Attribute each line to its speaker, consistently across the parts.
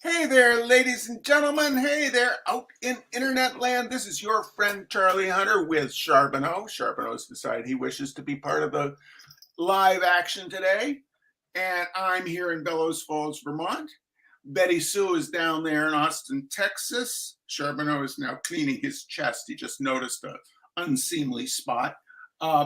Speaker 1: Hey there, ladies and gentlemen. Hey there, out in internet land. This is your friend Charlie Hunter with Charbonneau. Charbonneau's decided he wishes to be part of the live action today. And I'm here in Bellows Falls, Vermont. Betty Sue is down there in Austin, Texas. Charbonneau is now cleaning his chest. He just noticed an unseemly spot.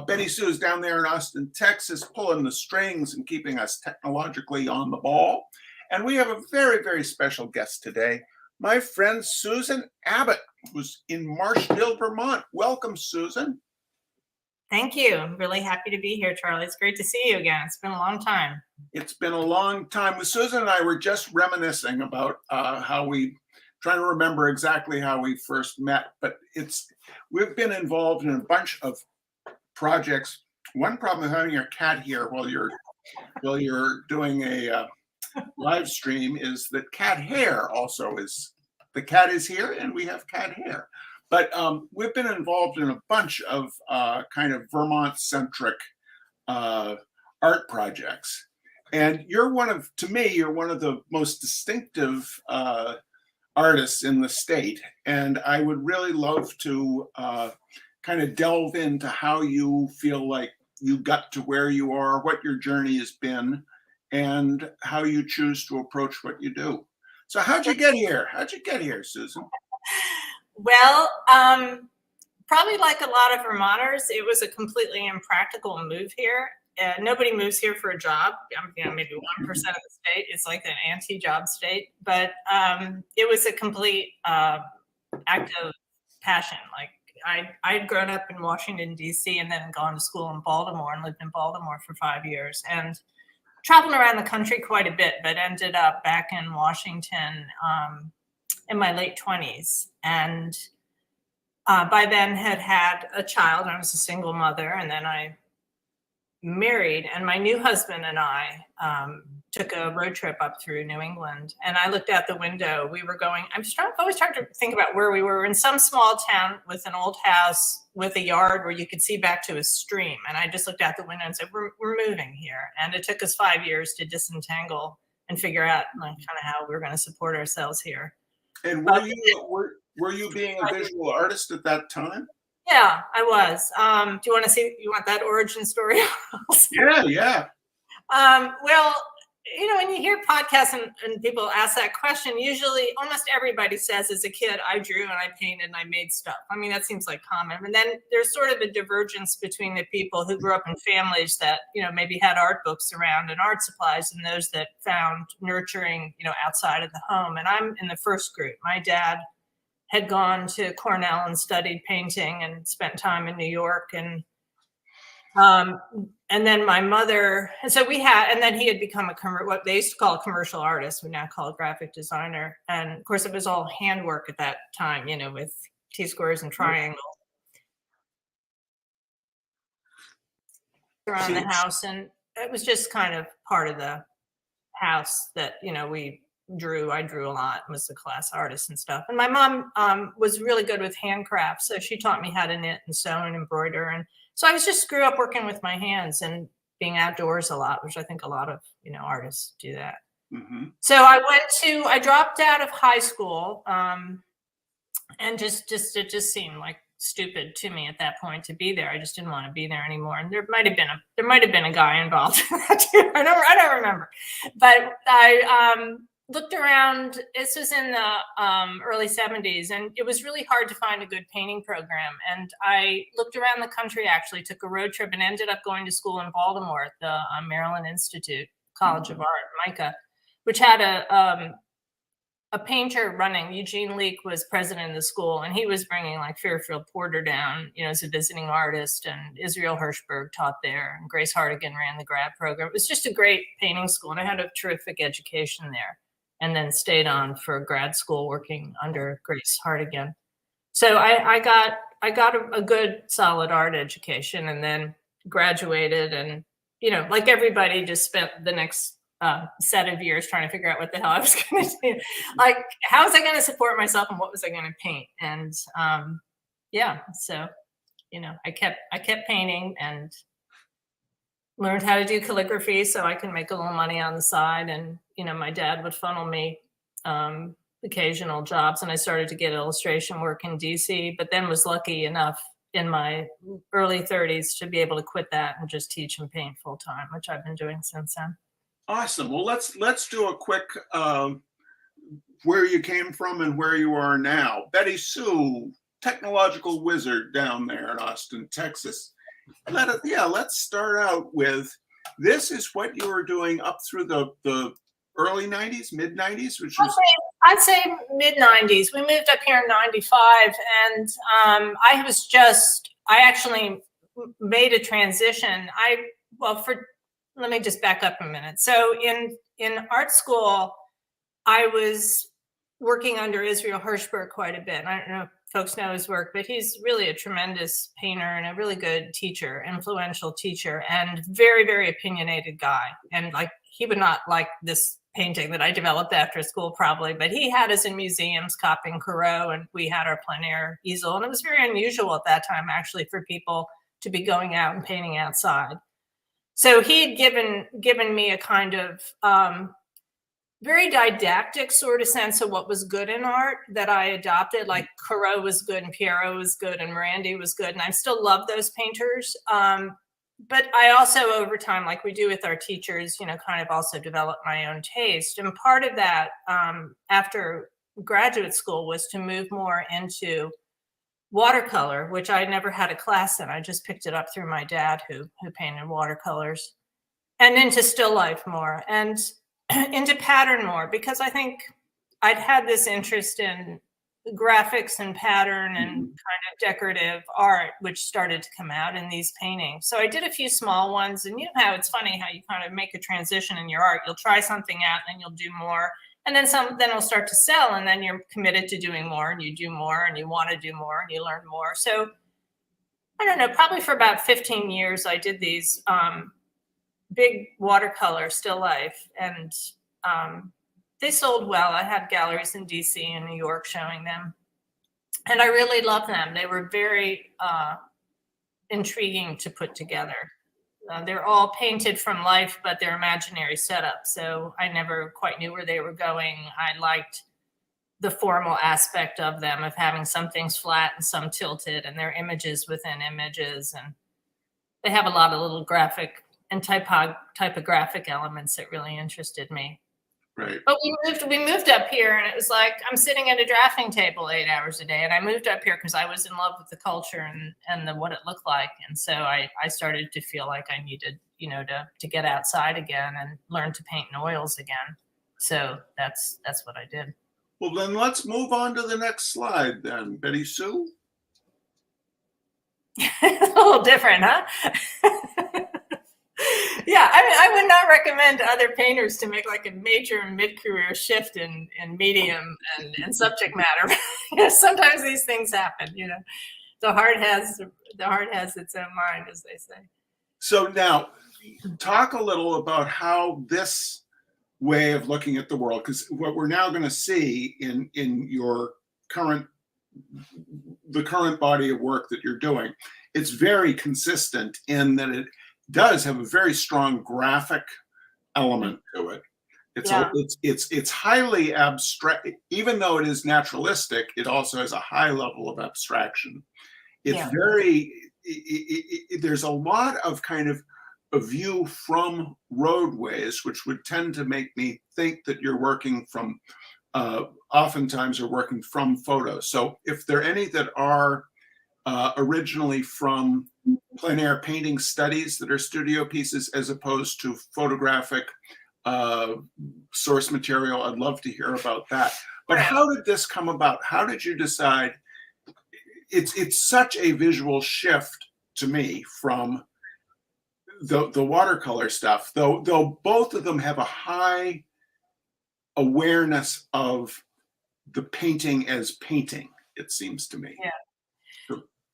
Speaker 1: Betty Sue is down there in Austin, Texas, pulling the strings and keeping us technologically on the ball. And we have a very, very special guest today, my friend Susan Abbot, who's in Marshville, Vermont. Welcome, Susan.
Speaker 2: Thank you. I'm really happy to be here, Charlie. It's great to see you again. It's been a long time.
Speaker 1: It's been a long time. With Susan and I were just reminiscing about trying to remember exactly how we first met, but we've been involved in a bunch of projects. One problem with having your cat here while you're doing a live stream is that cat hair also the cat is here and we have cat hair. But we've been involved in a bunch of kind of Vermont-centric art projects. And you're one of the most distinctive artists in the state. And I would really love to kind of delve into how you feel like you got to where you are, what your journey has been, and how you choose to approach what you do. So how'd you get here? Susan?
Speaker 2: Well, probably like a lot of Vermonters, it was a completely impractical move here. Nobody moves here for a job. Maybe 1% of the state. It's like an anti-job state. But it was a complete act of passion. Like I'd grown up in Washington, D.C. and then gone to school in Baltimore and lived in Baltimore for 5 years. And traveled around the country quite a bit, but ended up back in Washington in my late 20s. And by then had a child. I was a single mother. And then I married. And my new husband and I took a road trip up through New England. And I looked out the window. We were going, always trying to think about where we were in some small town with an old house with a yard where you could see back to a stream. And I just looked out the window and said, we're moving here. And it took us 5 years to disentangle and figure out kind of how we're going to support ourselves here.
Speaker 1: And were you being a visual artist at that time?
Speaker 2: Yeah, I was. Do you want that origin story?
Speaker 1: Yeah.
Speaker 2: Well, when you hear podcasts and people ask that question, usually almost everybody says as a kid, I drew and I painted and I made stuff. I mean, that seems like common. And then there's sort of a divergence between the people who grew up in families that, maybe had art books around and art supplies and those that found nurturing, outside of the home. And I'm in the first group. My dad had gone to Cornell and studied painting and spent time in New York. And then my mother, and then he had become what they used to call a commercial artist, we now call a graphic designer. And of course it was all handwork at that time, with T-squares and triangles around the house. And it was just kind of part of the house that, we drew. I drew a lot, was a class artist and stuff. And my mom was really good with handcrafts. So she taught me how to knit and sew and embroider. And so I grew up working with my hands and being outdoors a lot, which I think a lot of, artists do that. Mm-hmm. So I dropped out of high school and it just seemed like stupid to me at that point to be there. I just didn't want to be there anymore. And there might have been a guy involved in that too. I don't remember, but I looked around. This was in the early 70s, and it was really hard to find a good painting program. And I looked around the country, actually took a road trip and ended up going to school in Baltimore at the Maryland Institute College of Art, MICA, which had a painter running. Eugene Leek was president of the school, and he was bringing like Fairfield Porter down, as a visiting artist, and Israel Hirschberg taught there, and Grace Hardigan ran the grad program. It was just a great painting school, and I had a terrific education there. And then stayed on for grad school working under Grace Hardigan. So I got a good solid art education and then graduated and, like everybody just spent the next set of years trying to figure out what the hell I was going to do. Like, how was I going to support myself and what was I going to paint? And so, I kept painting and learned how to do calligraphy so I can make a little money on the side. And, my dad would funnel me occasional jobs, and I started to get illustration work in DC, but then was lucky enough in my early 30s to be able to quit that and just teach and paint full time, which I've been doing since then.
Speaker 1: Awesome. Well, let's do a quick where you came from and where you are now. Betty Sue, technological wizard down there in Austin, Texas. Let's start out with, this is what you were doing up through the early 90s, mid 90s, which was
Speaker 2: I'd say mid 90s. We moved up here in 95, and I actually made a transition. Let me just back up a minute. So in art school, I was working under Israel Hirschberg quite a bit. I don't know if folks know his work, but he's really a tremendous painter and a really good teacher, influential teacher, and very, very opinionated guy. And like, he would not like this painting that I developed after school probably, but he had us in museums copying Corot, and we had our plein air easel. And it was very unusual at that time, actually, for people to be going out and painting outside. So he had given me a kind of very didactic sort of sense of what was good in art that I adopted. Like Corot was good, and Pierrot was good, and Morandi was good, and I still love those painters. But I also, over time, like we do with our teachers, kind of also developed my own taste. And part of that, after graduate school, was to move more into watercolor, which I never had a class in. I just picked it up through my dad, who painted watercolors, and into still life more, and into pattern more, because I think I'd had this interest in graphics and pattern and kind of decorative art, which started to come out in these paintings. So I did a few small ones, and you know how it's funny how you kind of make a transition in your art. You'll try something out, and then you'll do more, and then it'll start to sell, and then you're committed to doing more, and you do more, and you want to do more, and you learn more. So I don't know, probably for about 15 years, I did these big watercolor still life, and they sold well. I had galleries in DC and New York showing them, and I really loved them. They were very intriguing to put together. They're all painted from life, but they're imaginary setups, so I never quite knew where they were going. I liked the formal aspect of them, of having some things flat and some tilted, and they're images within images, and they have a lot of little graphic and typographic elements that really interested me.
Speaker 1: right.
Speaker 2: But we moved up here, and it was like I'm sitting at a drafting table 8 hours a day. And I moved up here because I was in love with the culture and what it looked like. And so I started to feel like I needed, to get outside again and learn to paint in oils again. So that's what I did.
Speaker 1: Well, then let's move on to the next slide then, Betty Sue.
Speaker 2: It's a little different, huh? Yeah, I mean, I would not recommend to other painters to make like a major mid-career shift in medium and subject matter. Sometimes these things happen. The heart has its own mind, as they say.
Speaker 1: So now, talk a little about how this way of looking at the world, because what we're now going to see in your current body of work that you're doing, it's very consistent in that it does have a very strong graphic element to it. It's highly abstract. Even though it is naturalistic, it also has a high level of abstraction. It's there's a lot of kind of a view from roadways, which would tend to make me think that you're working from, oftentimes are working from photos. So if there are any that are originally from plein air painting studies that are studio pieces as opposed to photographic source material, I'd love to hear about that. But how did this come about? How did you decide? It's such a visual shift to me from the watercolor stuff, though both of them have a high awareness of the painting as painting, it seems to me.
Speaker 2: Yeah.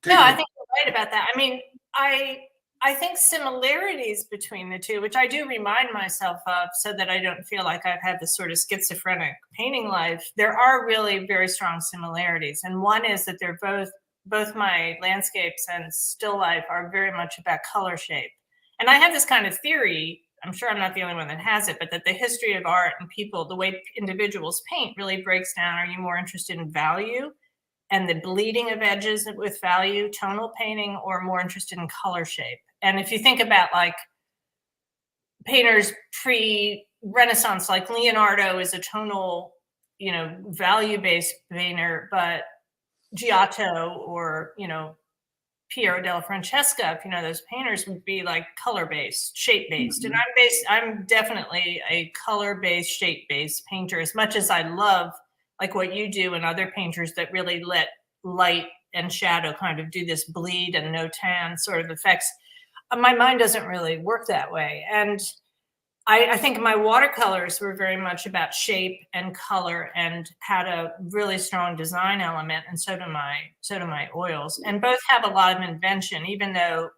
Speaker 1: So
Speaker 2: I think you're right about that. I mean, I think similarities between the two, which I do remind myself of so that I don't feel like I've had this sort of schizophrenic painting life, there are really very strong similarities. And one is that they're both my landscapes and still life are very much about color shape. And I have this kind of theory, I'm sure I'm not the only one that has it, but that the history of art and people, the way individuals paint really breaks down. Are you more interested in value and the bleeding of edges with value, tonal painting, or more interested in color shape? And if you think about like painters pre-Renaissance, like Leonardo is a tonal, value-based painter, but Giotto or, Piero della Francesca, if you know those painters, would be like color-based, shape-based. And I'm definitely a color-based, shape-based painter, as much as I love like what you do and other painters that really let light and shadow kind of do this bleed and no tan sort of effects. My mind doesn't really work that way. And I think my watercolors were very much about shape and color and had a really strong design element, and so do my oils. And both have a lot of invention, even though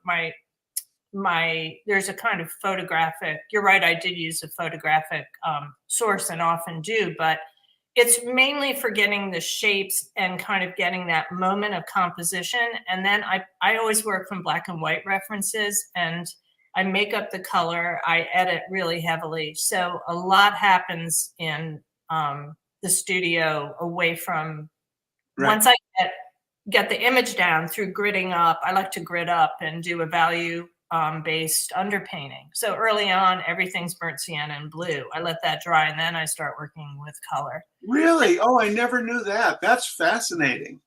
Speaker 2: there's a kind of photographic. You're right, I did use a photographic source and often do, but it's mainly for getting the shapes and kind of getting that moment of composition. And then I always work from black and white references, and I make up the color, I edit really heavily. So a lot happens in the studio away from, once I get the image down through gridding up. I like to grid up and do a value based underpainting. So early on, everything's burnt sienna and blue. I let that dry, and then I start working with color.
Speaker 1: Really? Oh, I never knew that. That's fascinating.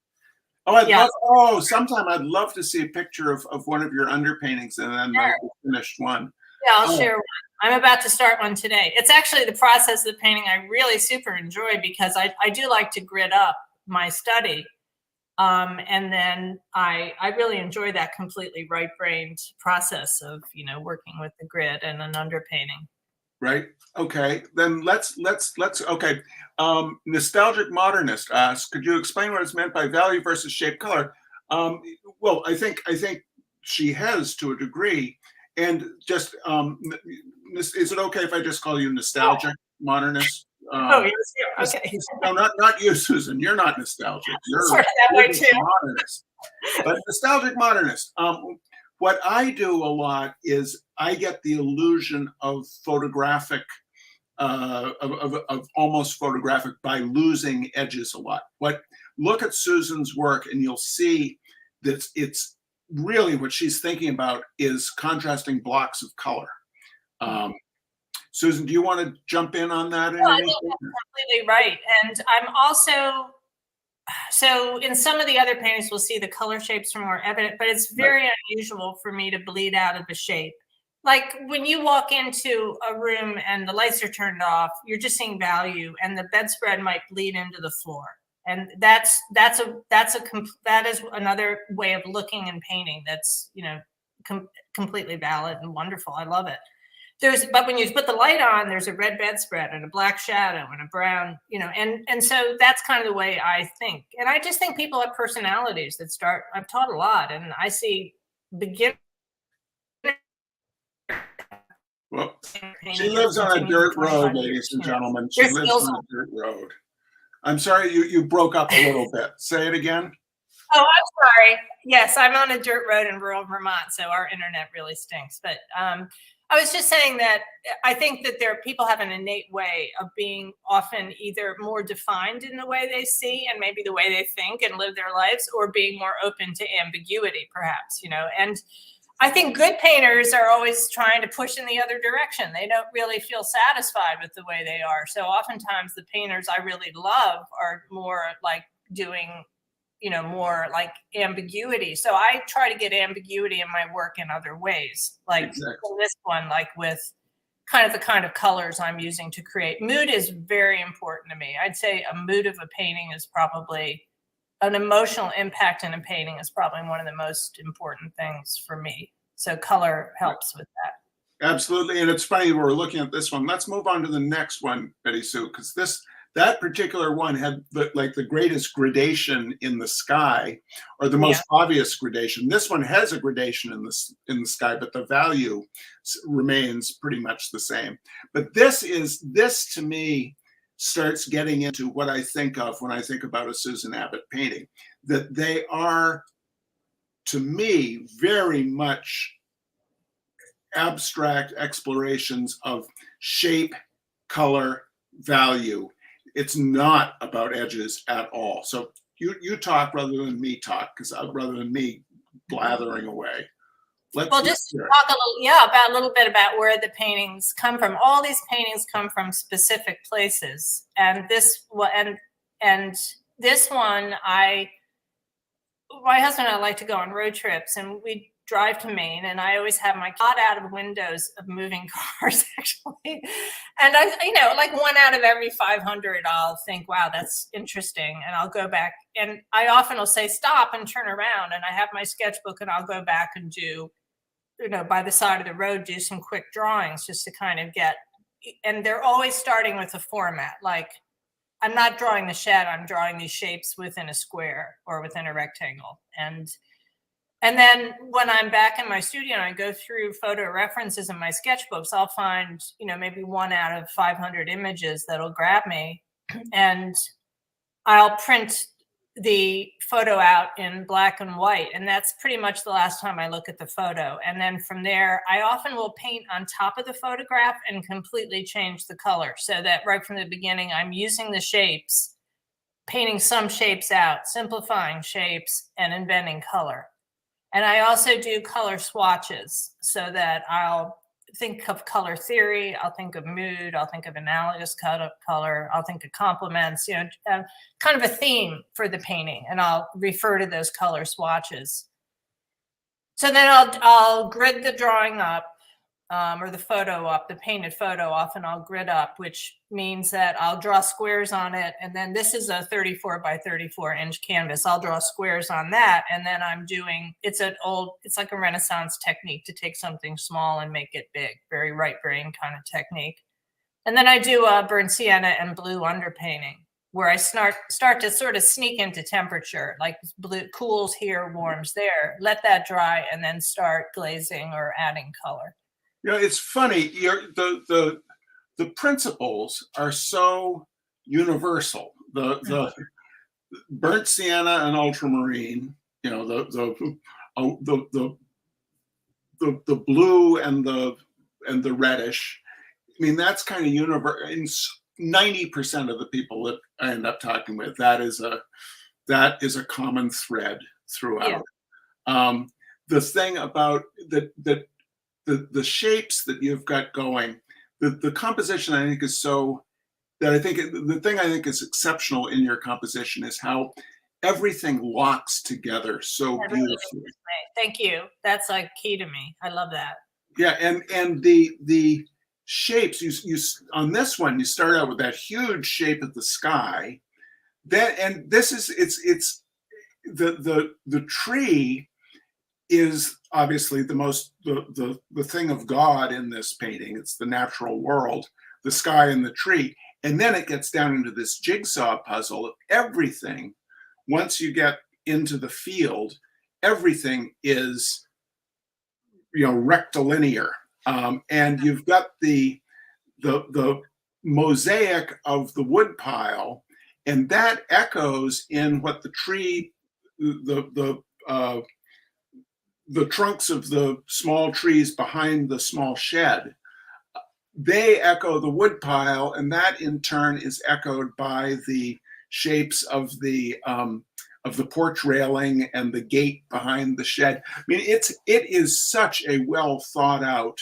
Speaker 1: Oh, sometime I'd love to see a picture of one of your underpaintings and then the finished one.
Speaker 2: Yeah, I'll share one. I'm about to start one today. It's actually the process of painting I really super enjoy, because I do like to grid up my study. And then I really enjoy that completely right-brained process of, working with the grid and an underpainting.
Speaker 1: Right. Okay. Then let's okay. Nostalgic modernist asks, could you explain what is meant by value versus shape color? Well, I think she has, to a degree. And just is it okay if I just call you nostalgic modernist?
Speaker 2: Yes. Okay.
Speaker 1: No, not you, Susan. You're not nostalgic. You're
Speaker 2: sort of that way too.
Speaker 1: Modernist. But nostalgic modernist. What I do a lot is I get the illusion of photographic, of almost photographic, by losing edges a lot. Look at Susan's work and you'll see that it's really what she's thinking about is contrasting blocks of color. Susan, do you want to jump in on that?
Speaker 2: I think that's completely right. And I'm also, so in some of the other paintings, we'll see the color shapes are more evident, but it's very unusual for me to bleed out of a shape. Like when you walk into a room and the lights are turned off, you're just seeing value, and the bedspread might bleed into the floor. And that is another way of looking and painting that's, completely valid and wonderful. I love it. But when you put the light on, there's a red bedspread and a black shadow and a brown, and so that's kind of the way I think. And I just think people have personalities that start. I've taught a lot, and I see beginners.
Speaker 1: Well, she lives on a dirt road, ladies and gentlemen. She lives on a dirt road. I'm sorry, you broke up a little bit. Say it again.
Speaker 2: Oh, I'm sorry. Yes, I'm on a dirt road in rural Vermont, so our internet really stinks. But I was just saying that I think that people have an innate way of being often either more defined in the way they see and maybe the way they think and live their lives, or being more open to ambiguity, perhaps, and I think good painters are always trying to push in the other direction. They don't really feel satisfied with the way they are. So oftentimes the painters I really love are more like doing, more like ambiguity. So I try to get ambiguity in my work in other ways, like this one, like with the kind of colors I'm using to create. Mood is very important to me. I'd say a mood of a painting is probably an emotional impact in a painting is probably one of the most important things for me. So color helps with that.
Speaker 1: Absolutely. And it's funny, we're looking at this one. Let's move on to the next one, Betty Sue, because that particular one had the greatest gradation in the sky, or the most obvious gradation. This one has a gradation in the sky, but the value remains pretty much the same. But this to me starts getting into what I think of when I think about a Susan Abbot painting, that they are, to me, very much abstract explorations of shape, color, value. It's not about edges at all. So you talk rather than me talk, because rather than me blathering away.
Speaker 2: Well, just talk a little, yeah, about a little bit about where the paintings come from. All these paintings come from specific places, and this one, my husband and I like to go on road trips, and we drive to Maine, and I always have my caught out of windows of moving cars, actually. And like 1 out of every 500, I'll think, wow, that's interesting. And I'll go back, and I often will say, stop and turn around. And I have my sketchbook, and I'll go back and do, by the side of the road, do some quick drawings just to kind of get, and they're always starting with a format. Like, I'm not drawing the shed, I'm drawing these shapes within a square or within a rectangle. And then when I'm back in my studio and I go through photo references in my sketchbooks, I'll find, maybe 1 out of 500 images that'll grab me, and I'll print the photo out in black and white. And that's pretty much the last time I look at the photo. And then from there, I often will paint on top of the photograph and completely change the color, so that right from the beginning, I'm using the shapes, painting some shapes out, simplifying shapes, and inventing color. And I also do color swatches, so that I'll think of color theory, I'll think of mood, I'll think of analogous color, I'll think of complements, kind of a theme for the painting, and I'll refer to those color swatches. So then I'll grid the drawing up, or the photo up, the painted photo. Often I'll grid up, which means that I'll draw squares on it. And then this is a 34 by 34 inch canvas. I'll draw squares on that. And then it's like a Renaissance technique to take something small and make it big, very right brain kind of technique. And then I do a burnt sienna and blue underpainting, where I start to sort of sneak into temperature, like blue cools here, warms there, let that dry, and then start glazing or adding color.
Speaker 1: It's funny. The principles are so universal. The burnt sienna and ultramarine. The blue and the reddish. I mean, that's kind of universal. 90% of the people that I end up talking with, that is a common thread throughout. Yeah. The thing about the shapes that you've got going, the composition, I think, is so that the thing I think is exceptional in your composition is how everything locks together so beautifully.
Speaker 2: Thank you. That's like key to me. I love that.
Speaker 1: Yeah, and the shapes, you on this one, you start out with that huge shape of the sky. Then it's the tree is obviously the thing of God in this painting. It's the natural world, the sky and the tree. And then it gets down into this jigsaw puzzle of everything. Once you get into the field, everything is, rectilinear. And you've got the mosaic of the wood pile, and that echoes in what the tree, the trunks of the small trees behind the small shed, they echo the wood pile, and that in turn is echoed by the shapes of the porch railing and the gate behind the shed. I mean, it is such a well thought out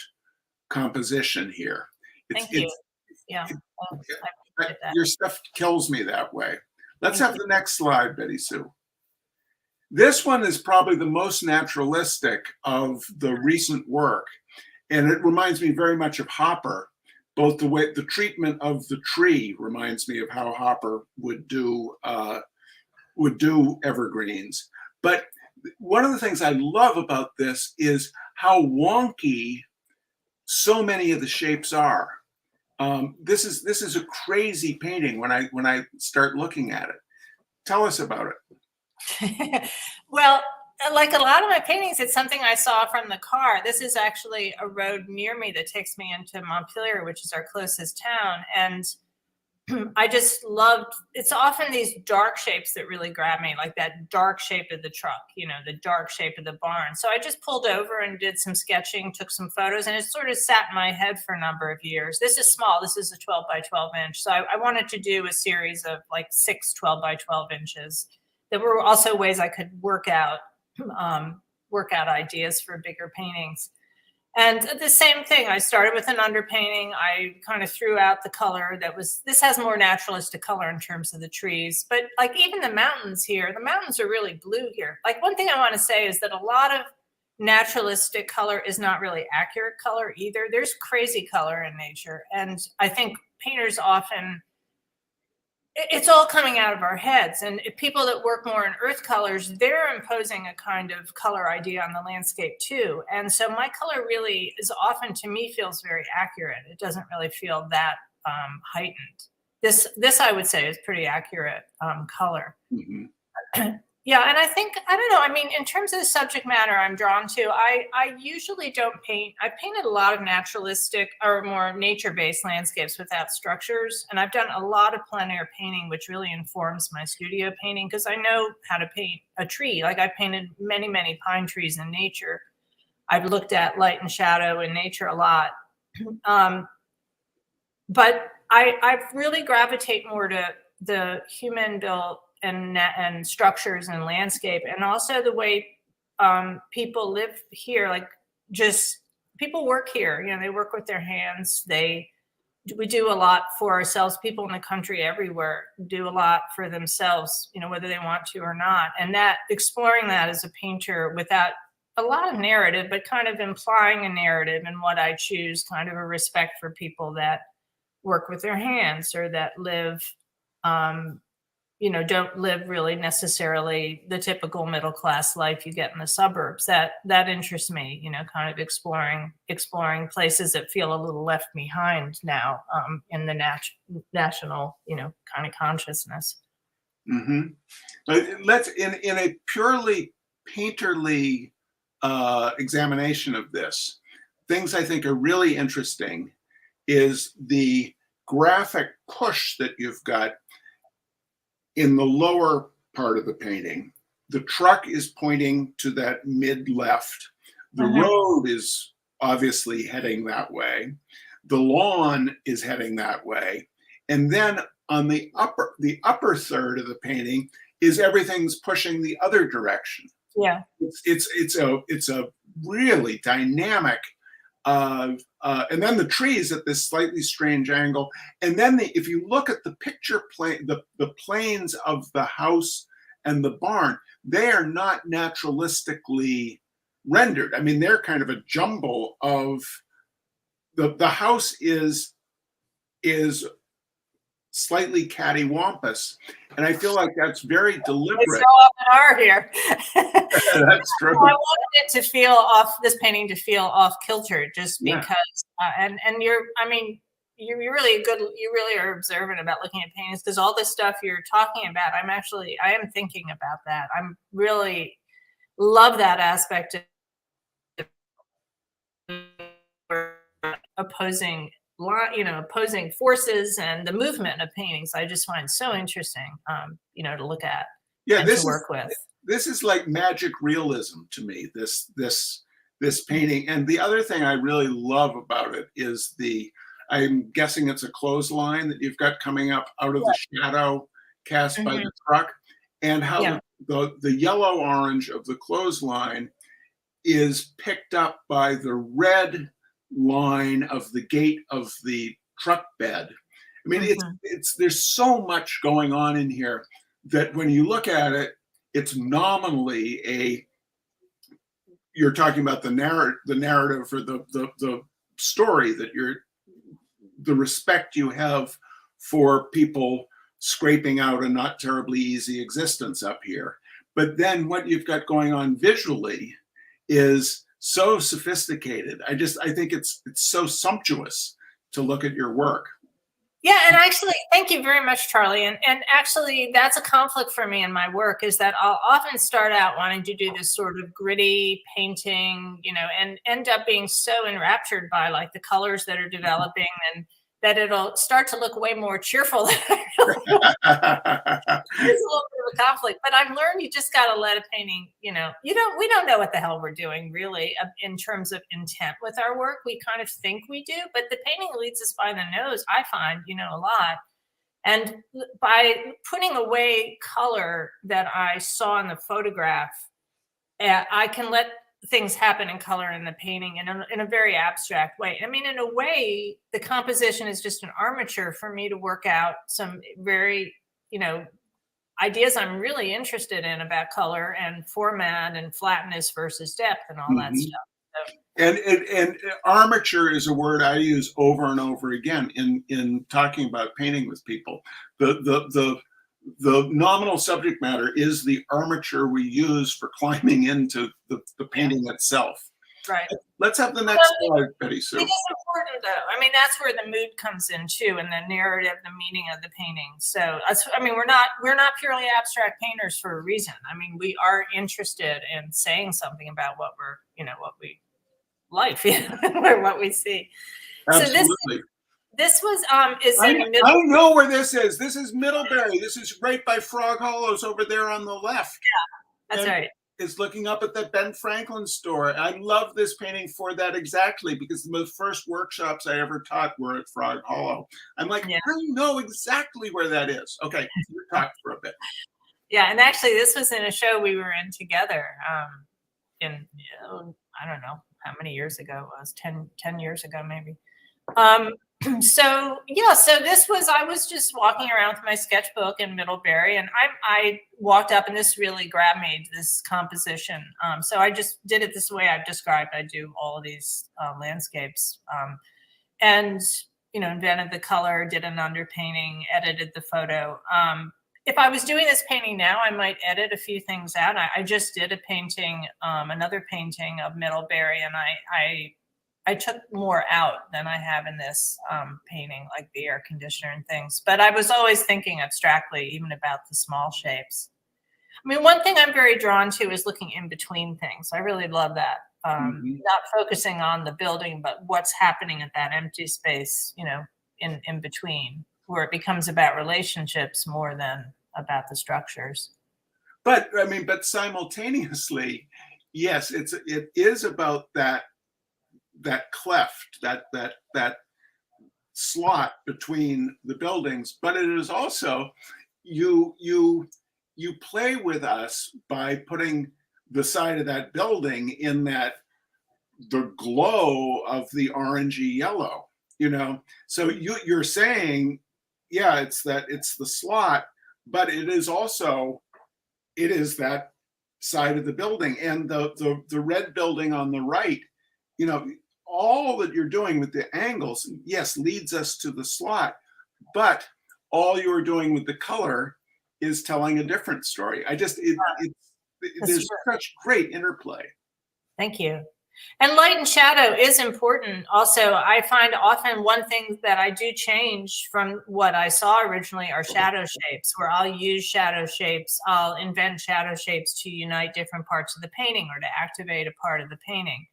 Speaker 1: composition here.
Speaker 2: Thank you. Yeah,
Speaker 1: your stuff kills me that way. Let's have the next slide, Betty Sue. This one is probably the most naturalistic of the recent work, and it reminds me very much of Hopper. Both the way the treatment of the tree reminds me of how Hopper would do evergreens. But one of the things I love about this is how wonky so many of the shapes are. This is a crazy painting when I start looking at it. Tell us about it.
Speaker 2: Well, like a lot of my paintings, it's something I saw from the car. This is actually a road near me that takes me into Montpelier, which is our closest town. And I just loved, it's often these dark shapes that really grab me, like that dark shape of the truck, the dark shape of the barn. So I just pulled over and did some sketching, took some photos, and it sort of sat in my head for a number of years. This is small. This is a 12 by 12 inch. So I wanted to do a series of like 6 12 by 12 inches. There were also ways I could work out ideas for bigger paintings. And the same thing, I started with an underpainting. I kind of threw out the color this has more naturalistic color in terms of the trees. But like even the mountains here, the mountains are really blue here. Like one thing I want to say is that a lot of naturalistic color is not really accurate color either. There's crazy color in nature. And I think painters often, it's all coming out of our heads. And people that work more in earth colors, they're imposing a kind of color idea on the landscape too. And so my color really is often, to me, feels very accurate. It doesn't really feel that heightened. This I would say is pretty accurate color. Mm-hmm. Yeah, and I think, I don't know, I mean, in terms of the subject matter I'm drawn to, I usually don't paint. I've painted a lot of naturalistic or more nature-based landscapes without structures, and I've done a lot of plein air painting, which really informs my studio painting because I know how to paint a tree. Like I've painted many, many pine trees in nature. I've looked at light and shadow in nature a lot. But I really gravitate more to the human-built and structures and landscape, and also the way people live here. Like just people work here, they work with their hands. We do a lot for ourselves. People in the country everywhere do a lot for themselves, whether they want to or not. And that exploring that as a painter without a lot of narrative, but kind of implying a narrative in what I choose, kind of a respect for people that work with their hands or that live don't live really necessarily the typical middle class life you get in the suburbs. That interests me, kind of exploring places that feel a little left behind now in the national, kind of consciousness.
Speaker 1: Mm-hmm. Let's in a purely painterly examination of this, things I think are really interesting is the graphic push that you've got in the lower part of the painting. The truck is pointing to that mid-left. The road is obviously heading that way. The lawn is heading that way. And then on the upper third of the painting is everything's pushing the other direction.
Speaker 2: Yeah.
Speaker 1: It's a really dynamic and then the trees at this slightly strange angle. And then if you look at the picture plane, the planes of the house and the barn, they are not naturalistically rendered. I mean, they're kind of a jumble of the house is slightly cattywampus. And I feel like that's very deliberate.
Speaker 2: They so often are here.
Speaker 1: That's true.
Speaker 2: I wanted it to feel off, this painting to feel off kilter, just because, and you're really are observant about looking at paintings, because all this stuff you're talking about, I am thinking about that. I'm really love that aspect of opposing forces and the movement of paintings. I just find so interesting, to look at and to work with.
Speaker 1: This is like magic realism to me, this painting. And the other thing I really love about it is I'm guessing it's a clothesline that you've got coming up out of the shadow cast by the truck, and how the yellow orange of the clothesline is picked up by the red line of the gate of the truck bed. I mean, there's so much going on in here that when you look at it, it's nominally you're talking about the narrative or the story that the respect you have for people scraping out a not terribly easy existence up here. But then what you've got going on visually is so sophisticated. I think it's so sumptuous to look at your work.
Speaker 2: Yeah, and actually, thank you very much, Charlie. And actually, that's a conflict for me in my work, is that I'll often start out wanting to do this sort of gritty painting, and end up being so enraptured by like the colors that are developing and that it'll start to look way more cheerful than I really There's a little bit of a conflict, but I've learned you just got to let a painting, we don't know what the hell we're doing really in terms of intent with our work. We kind of think we do, but the painting leads us by the nose, I find, a lot. And by putting away color that I saw in the photograph, I can let things happen in color in the painting in a very abstract way. I mean, in a way, the composition is just an armature for me to work out some very, ideas I'm really interested in about color and format and flatness versus depth and all that stuff. So,
Speaker 1: and armature is a word I use over and over again in talking about painting with people. The nominal subject matter is the armature we use for climbing into the painting itself.
Speaker 2: Right.
Speaker 1: Let's have the next slide, Betty Sue.
Speaker 2: It is important, though. I mean, that's where the mood comes in too, and the narrative, the meaning of the painting. So, we're not purely abstract painters for a reason. I mean, we are interested in saying something about what what we like, or what we see.
Speaker 1: Absolutely.
Speaker 2: So this was is
Speaker 1: I
Speaker 2: in Middle.
Speaker 1: know where this is. This is Middlebury. This is right by Frog Hollows over there on the left.
Speaker 2: Yeah, that's right.
Speaker 1: Is looking up at the Ben Franklin store. I love this painting for that exactly, because the first workshops I ever taught were at Frog Hollow. I'm like, I know exactly where that is. Okay, you talk for a bit.
Speaker 2: Yeah, and actually this was in a show we were in together in, I don't know how many years ago it was, 10 years ago maybe. So this was, I was just walking around with my sketchbook in Middlebury, and I walked up, and this really grabbed me, this composition. So I just did it this way I've described. I do all of these landscapes, and invented the color, did an underpainting, edited the photo. If I was doing this painting now, I might edit a few things out. I just did a painting, another painting of Middlebury, and I took more out than I have in this painting, like the air conditioner and things. But I was always thinking abstractly, even about the small shapes. I mean, one thing I'm very drawn to is looking in between things. I really love that. Not focusing on the building, but what's happening at that empty space, in between, where it becomes about relationships more than about the structures.
Speaker 1: But simultaneously, yes, it is about that cleft, that slot between the buildings, but it is also you play with us by putting the side of that building in the glow of the orangey yellow, so you're saying, yeah, it's the slot, but it is that side of the building, and the red building on the right, all that you're doing with the angles, yes, leads us to the slot, but all you're doing with the color is telling a different story. There's such great interplay.
Speaker 2: Thank you. And light and shadow is important. Also, I find often one thing that I do change from what I saw originally are shadow shapes, where I'll use shadow shapes. I'll invent shadow shapes to unite different parts of the painting or to activate a part of the painting.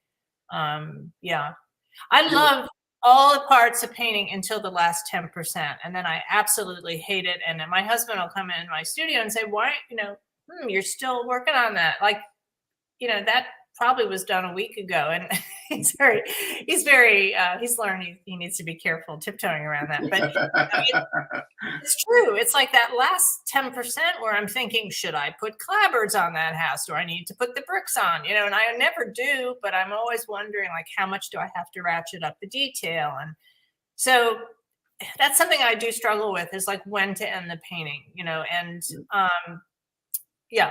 Speaker 2: I love all the parts of painting until the last 10%, and then I absolutely hate it. And then my husband will come in my studio and say, "Why, you're still working on that? Like, that probably was done a week ago." And he's learned he needs to be careful tiptoeing around that. But it's true. It's like that last 10% where I'm thinking, should I put clapboards on that house? Do I need to put the bricks on? And I never do, but I'm always wondering, like, how much do I have to ratchet up the detail? And so that's something I do struggle with, is like when to end the painting, and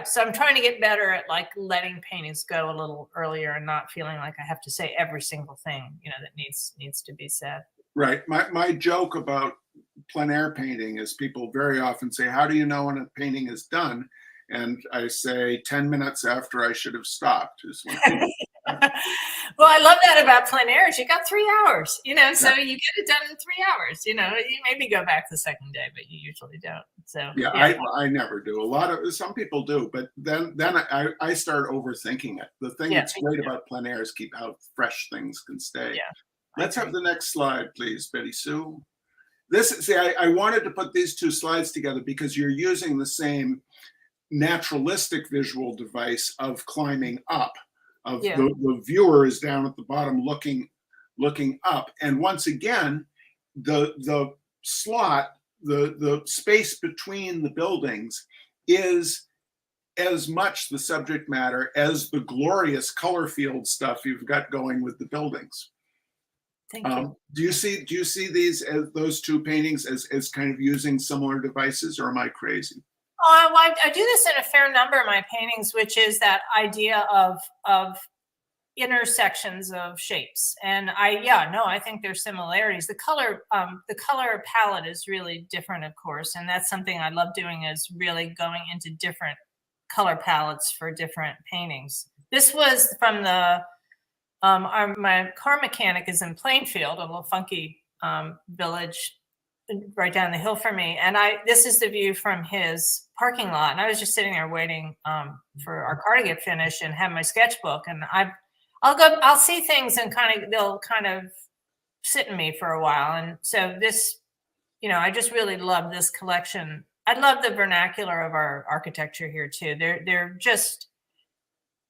Speaker 2: so I'm trying to get better at like letting paintings go a little earlier and not feeling like I have to say every single thing, that needs to be said.
Speaker 1: Right. My joke about plein air painting is people very often say, how do you know when a painting is done? And I say 10 minutes after I should have stopped.
Speaker 2: Well, I love that about plein air is you got 3 hours, so you get it done in 3 hours. You maybe go back the second day, but you usually don't. So
Speaker 1: I never do. Some people do, but then I start overthinking it. The thing that's great about plein air is how fresh things can stay. Let's have the next slide, please, Betty Sue. I wanted to put these two slides together because you're using the same naturalistic visual device of climbing up, of
Speaker 2: Yeah.
Speaker 1: the viewer is down at the bottom looking up. And once again, the slot, the space between the buildings is as much the subject matter as the glorious color field stuff you've got going with the buildings.
Speaker 2: Thank you.
Speaker 1: Do you see these as those two paintings as kind of using similar devices, or am I crazy?
Speaker 2: Oh, I do this in a fair number of my paintings, which is that idea of intersections of shapes. And I think there's similarities. The color palette is really different, of course, and that's something I love doing, is really going into different color palettes for different paintings. This was from the my car mechanic is in Plainfield, a little funky village right down the hill from me, and this is the view from his parking lot, and I was just sitting there waiting for our car to get finished and have my sketchbook, and I'll see things and they'll kind of sit in me for a while, and so this, I just really love this collection. I love the vernacular of our architecture here too. They're just,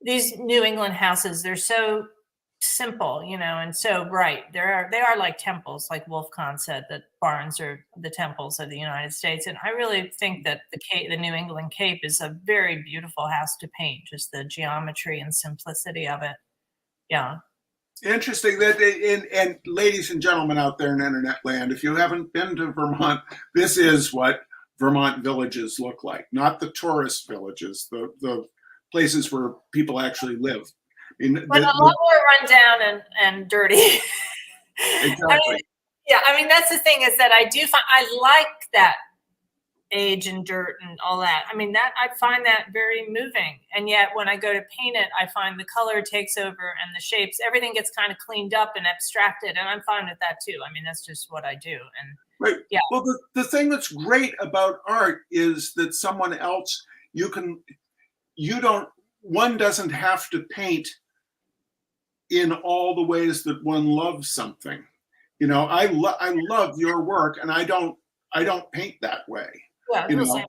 Speaker 2: these New England houses, they're so simple, and so bright. They are like temples, like Wolf Kahn said, that barns are the temples of the United States. And I really think that the New England Cape is a very beautiful house to paint, just the geometry and simplicity of it. Yeah.
Speaker 1: Interesting that, and ladies and gentlemen out there in internet land, if you haven't been to Vermont, this is what Vermont villages look like, not the tourist villages, the places where people actually live.
Speaker 2: But a lot more run down and dirty.
Speaker 1: Exactly.
Speaker 2: I mean, that's the thing, is that I like that age and dirt and all that. I mean, that I find that very moving. And yet when I go to paint it, I find the color takes over and the shapes, everything gets kind of cleaned up and abstracted. And I'm fine with that too. I mean, that's just what I do. And
Speaker 1: right.
Speaker 2: Yeah.
Speaker 1: Well, the thing that's great about art is that someone else, one doesn't have to paint in all the ways that one loves something. I love your work, and I don't paint that way.
Speaker 2: Yeah, same with you.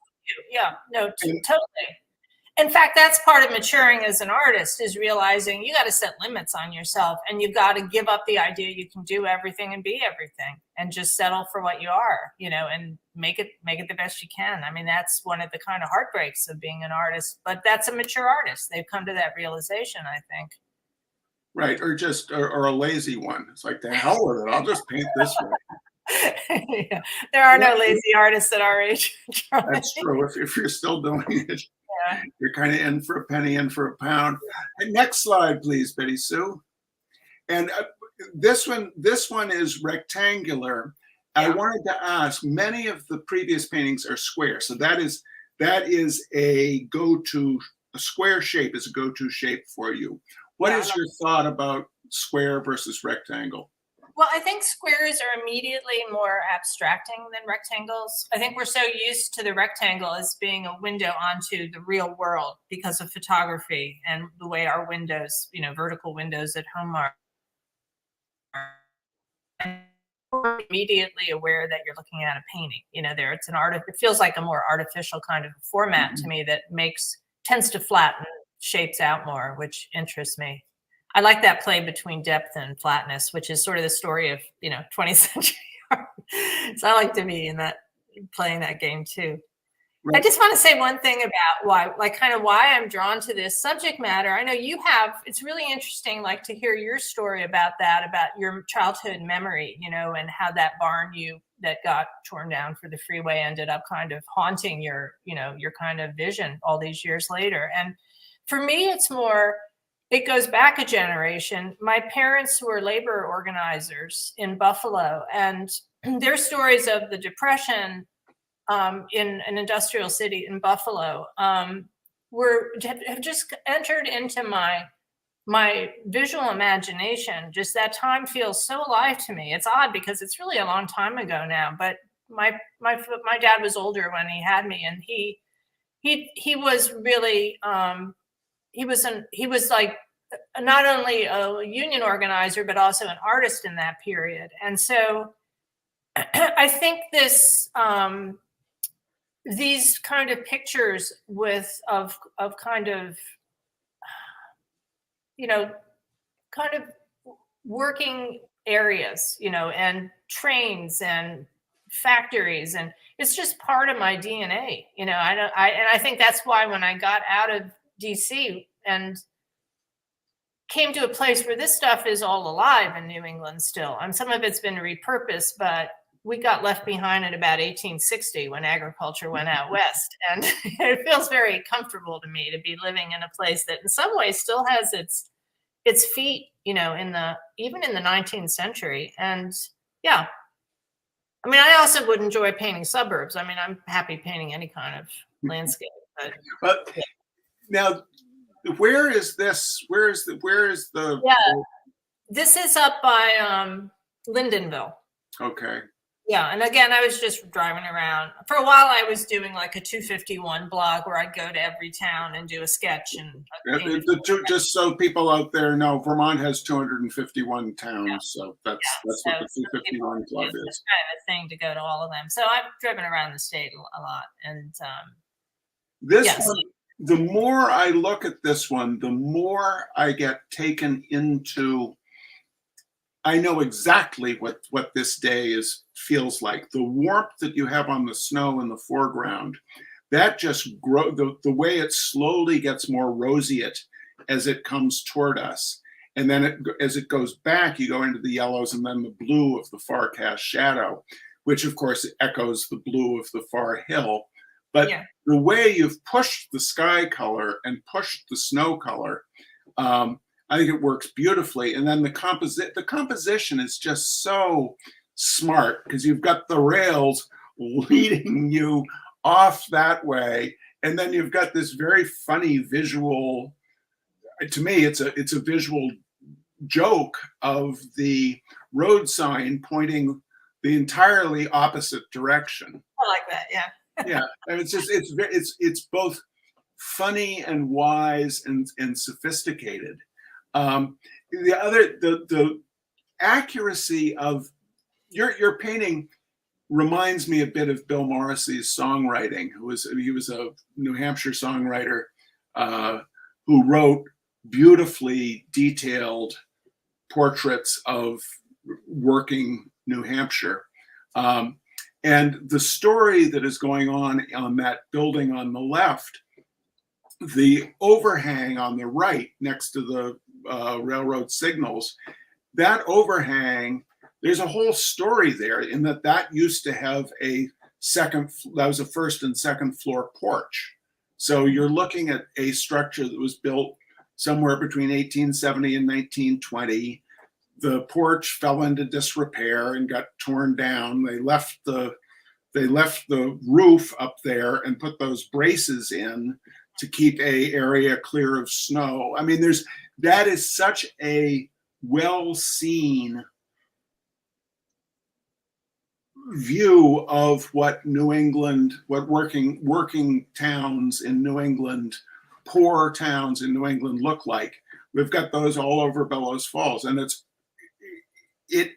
Speaker 2: Yeah, no, totally. In fact, that's part of maturing as an artist, is realizing you got to set limits on yourself, and you've got to give up the idea you can do everything and be everything, and just settle for what you are, and make it the best you can. I mean, that's one of the kind of heartbreaks of being an artist, but that's a mature artist. They've come to that realization, I think.
Speaker 1: Right, or a lazy one. It's like, the hell with it, I'll just paint this way.
Speaker 2: Yeah. There are no lazy artists at our age.
Speaker 1: That's true. If you're still doing it, yeah. You're kind of in for a penny, in for a pound. And next slide, please, Betty Sue. And this one is rectangular. Yeah. I wanted to ask, many of the previous paintings are square, so that is a square shape is a go-to shape for you. What is your thought about square versus rectangle?
Speaker 2: Well, I think squares are immediately more abstracting than rectangles. I think we're so used to the rectangle as being a window onto the real world because of photography and the way our windows, vertical windows at home are. And we're immediately aware that you're looking at a painting. It's it feels like a more artificial kind of format to me that tends to flatten shapes out more, which interests me. I like that play between depth and flatness, which is sort of the story of 20th century art. So I like to be playing that game too. Right. I just want to say one thing about why I'm drawn to this subject matter. I know you have. It's really interesting, to hear your story about your childhood memory, and how that barn that got torn down for the freeway ended up kind of haunting your kind of vision all these years later. And for me, it goes back a generation. My parents were labor organizers in Buffalo, and their stories of the Depression in an industrial city in Buffalo have just entered into my visual imagination. Just that time feels so alive to me. It's odd because it's really a long time ago now, but my dad was older when he had me, and he was really he was like not only a union organizer, but also an artist in that period. And so I think these kind of pictures of kind of, you know, kind of working areas, and trains and factories, and it's just part of my DNA. I think that's why when I got out of DC and came to a place where this stuff is all alive in New England still. And some of it's been repurposed, but we got left behind in about 1860 when agriculture went out west. And it feels very comfortable to me to be living in a place that in some ways still has its feet, even in the 19th century. And yeah, I mean, I also would enjoy painting suburbs. I mean, I'm happy painting any kind of landscape,
Speaker 1: but
Speaker 2: yeah.
Speaker 1: Now, where is this? Where is the?
Speaker 2: Yeah, this is up by Lindenville.
Speaker 1: Okay.
Speaker 2: Yeah, and again, I was just driving around. For a while, I was doing like a 251 blog where I'd go to every town and do a sketch. And
Speaker 1: just so people out there know, Vermont has 251 towns,
Speaker 2: yeah.
Speaker 1: So that's what the 251 club is.
Speaker 2: It's kind of a thing to go to all of them. So I've driven around the state a lot, and
Speaker 1: this one, the more I look at this one, the more I get taken into. I know exactly what this day feels like. The warmth that you have on the snow in the foreground, that just grow the way it slowly gets more roseate as it comes toward us, and then as it goes back, you go into the yellows and then the blue of the far cast shadow, which of course echoes the blue of the far hill. But the way you've pushed the sky color and pushed the snow color. I think it works beautifully. And then the composition is just so smart because you've got the rails leading you off that way. And then you've got this very funny visual, to me, it's a visual joke of the road sign pointing the entirely opposite direction.
Speaker 2: I like that, yeah.
Speaker 1: Yeah, and it's both funny and wise and sophisticated. The accuracy of your painting reminds me a bit of Bill Morrissey's songwriting. He was a New Hampshire songwriter who wrote beautifully detailed portraits of working New Hampshire. And the story that is going on that building on the left, the overhang on the right next to the railroad signals, that overhang, there's a whole story there in that used to have that was a first and second floor porch. So you're looking at a structure that was built somewhere between 1870 and 1920. The porch fell into disrepair and got torn down. They left the roof up there and put those braces in to keep an area clear of snow. I mean, that is such a well-seen view of what New England, what working towns in New England, poor towns in New England look like. We've got those all over Bellows Falls, and it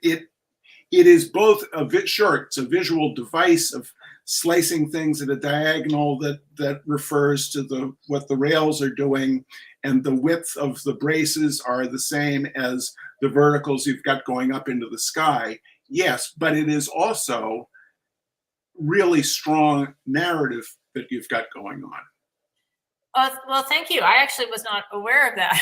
Speaker 1: is both it's a visual device of slicing things at a diagonal that refers to what the rails are doing, and the width of the braces are the same as the verticals you've got going up into the sky. Yes, but it is also really strong narrative that you've got going on.
Speaker 2: Well, thank you. I actually was not aware of that.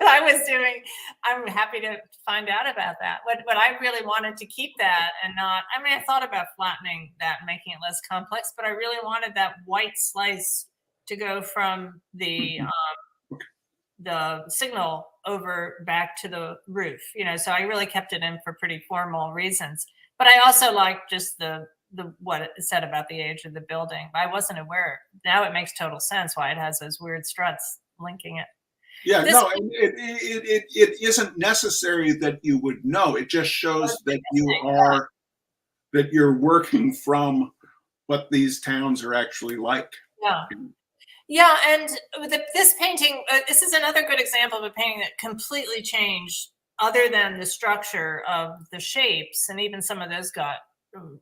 Speaker 2: I'm happy to find out about that. But I really wanted to keep that and not, I mean, I thought about flattening that, making it less complex, but I really wanted that white slice to go from the signal over back to the roof, so I really kept it in for pretty formal reasons. But I also like just the what it said about the age of the building. But I wasn't aware. Now it makes total sense why it has those weird struts linking it.
Speaker 1: Yeah, it isn't necessary that you would know. It just shows that you're working from what these towns are actually like.
Speaker 2: Yeah. Yeah, and this painting, this is another good example of a painting that completely changed, other than the structure of the shapes, and even some of those got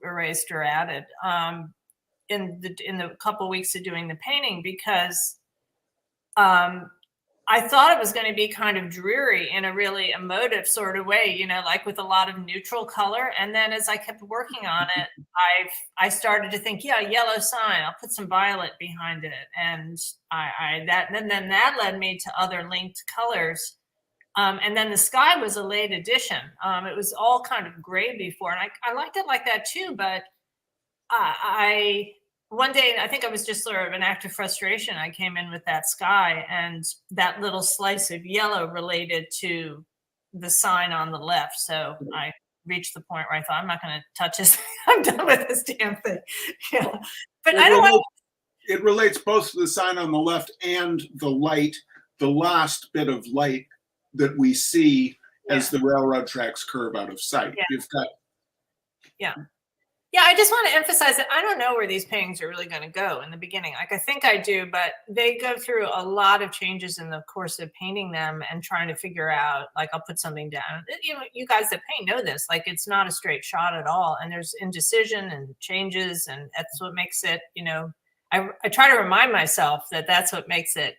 Speaker 2: erased or added in the couple weeks of doing the painting, because I thought it was going to be kind of dreary in a really emotive sort of way, you know, like with a lot of neutral color. And then as I kept working on it, I started to think, yeah, yellow sign, I'll put some violet behind it. And then that led me to other linked colors. And then the sky was a late addition. It was all kind of gray before, and I liked it like that too. But I one day, I think I was just sort of an act of frustration. I came in with that sky, and that little slice of yellow related to the sign on the left. So I reached the point where I thought, I'm not going to touch this. I'm done with this damn thing. Yeah. But I don't want.
Speaker 1: It relates both to the sign on the left and the light, the last bit of light that we see as the railroad tracks curve out of sight.
Speaker 2: Yeah.
Speaker 1: You've got.
Speaker 2: Yeah. Yeah, I just want to emphasize that I don't know where these paintings are really going to go in the beginning. Like, I think I do, but they go through a lot of changes in the course of painting them and trying to figure out, like, I'll put something down. You know, you guys that paint know this. Like, it's not a straight shot at all. And there's indecision and changes, and that's what makes it, you know, I try to remind myself that that's what makes it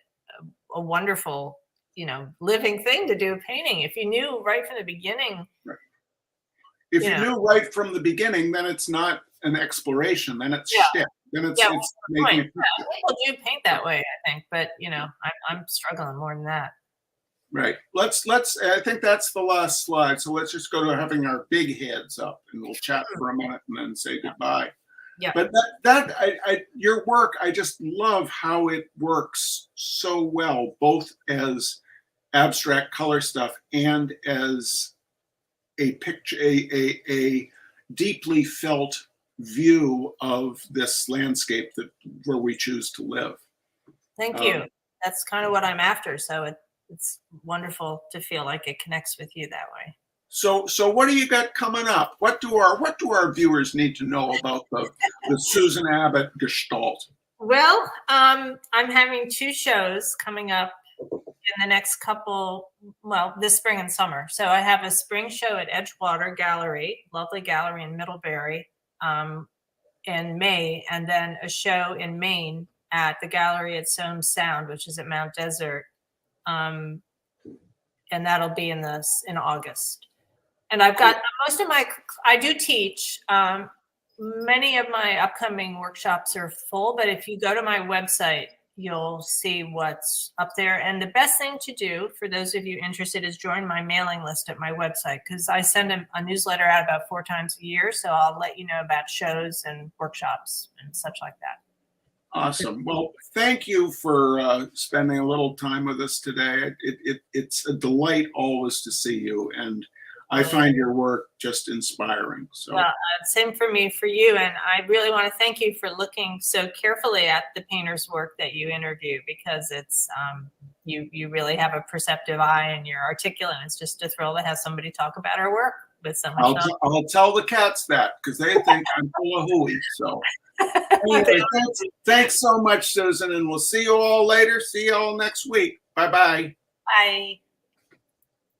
Speaker 2: a wonderful, you know, living thing to do a painting. If you knew right from the beginning.
Speaker 1: Right. If you knew right from the beginning, then it's not an exploration. Then it's shtick. Then it's making it.
Speaker 2: Yeah, people do paint that way, I think, but you know, I'm struggling more than that.
Speaker 1: Right. Let's. I think that's the last slide. So let's just go to having our big heads up, and we'll chat for a minute and then say goodbye.
Speaker 2: Yeah.
Speaker 1: But your work, I just love how it works so well, both as abstract color stuff and as a picture, a deeply felt view of this landscape where we choose to live.
Speaker 2: Thank you. That's kind of what I'm after. So it's wonderful to feel like it connects with you that way.
Speaker 1: So what do you got coming up? What do our viewers need to know about the Susan Abbot gestalt?
Speaker 2: Well, I'm having 2 shows coming up in the next couple, this spring and summer. So I have a spring show at Edgewater Gallery, lovely gallery in Middlebury, in May, and then a show in Maine at the gallery at Somes Sound, which is at Mount Desert, and that'll be in August. And I've got I do teach. Many of my upcoming workshops are full, but if you go to my website, you'll see what's up there. And the best thing to do for those of you interested is join my mailing list at my website, because I send a newsletter out about 4 times a year. So I'll let you know about shows and workshops and such like that.
Speaker 1: Awesome. Well, thank you for spending a little time with us today. It's a delight always to see you, and I find your work just inspiring. So,
Speaker 2: well, same for me, for you. And I really want to thank you for looking so carefully at the painter's work that you interview, because it's you really have a perceptive eye and you're articulate. And it's just a thrill to have somebody talk about our work with so much knowledge.
Speaker 1: I'll tell the cats that, because they think I'm full of hooey. So anyway, thanks so much, Susan, and we'll see you all later. See you all next week. Bye-bye.
Speaker 2: Bye.